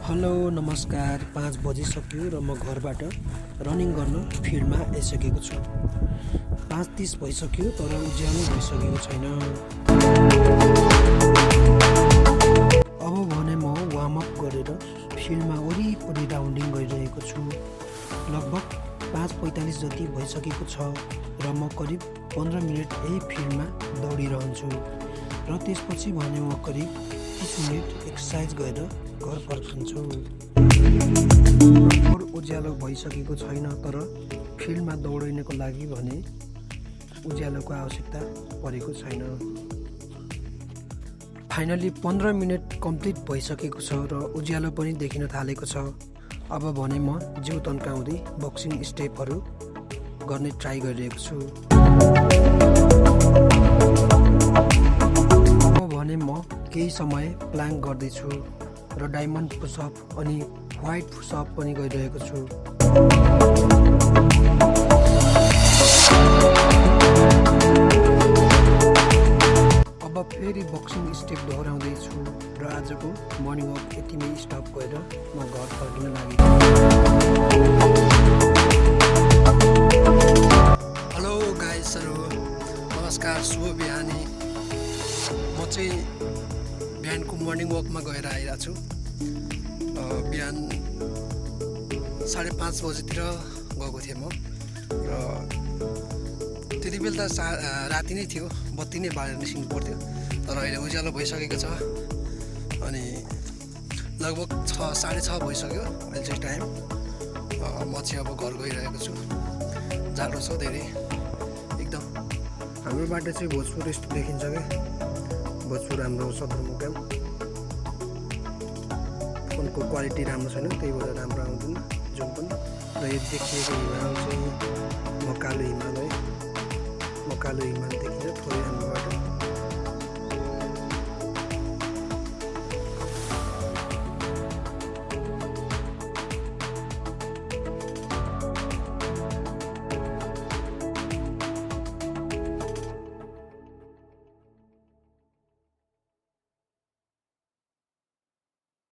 Hello नमस्कार 5 बजिसक्यो र म घरबाट रनिङ गर्न फिल्डमा आइसकेको छु। 5:30 भइसक्यो तर उज्यालो भइसकेको छैन। अब भने म वार्म अप गरेर फिल्डमा वरिपरि राउन्डिङ गरिरहेको छु। लगभग 5:45 जति भइसकेको छ र म करिब 15 मिनट यही फिल्डमा दौडिरहन्छु र त्यसपछि भने म करिब 30 मिनट एक्सर्साइज गरेर घर फर्कन्छु। उज्यालो भइसकेको छैन तर फिल्डमा दौडिनको लागि भने उज्यालोको आवश्यकता परेको छैन। फाइनली 15 मिनट कम्प्लिट भइसकेको छ र उज्यालो पनि देखिन थालेको छ। अब भने म जिउ तन्काउँदै बक्सिङ स्टेपहरू गर्ने ट्राई गरिरहेको छु। अब भने म केही समय प्लाङ्क गर्दैछु र डायमन्ड पुसअप अनि व्हाइट पुसअप पनि गरिरहेको छु। अब फेरि बक्सिङ स्टेप दोहोऱ्याउँदैछु र आजको मर्निङ वक यतिमै स्टप गरेर म घर फर्किन लागेको। हेलो गाइसहरू, नमस्कार, शुभ बिहानी। म चाहिँ बिहानको मर्निङ वकमा गएर आइरहेको छु। बिहान 5:30 बजीतिर गएको थिएँ म र त्यति बेला त राति नै थियो, बत्ती नै बालेर निस्किनु पर्थ्यो। तर अहिले उज्यालो भइसकेको छ अनि लगभग 6:30 भइसक्यो अहिले चाहिँ टाइम। म चाहिँ अब घर गइरहेको छु। जाडो छ धेरै एकदम। हाम्रो बाटो चाहिँ भोजपुर यस्तो देखिन्छ क्या। भोजपुर हाम्रो सदरमुकाम। फोनको क्वालिटी राम्रो छैन, त्यही भएर राम्रो आउँदैन जुन पनि। र यो देखिएको हिमाल चाहिँ मकालो हिमाल है। मकालो हिमाल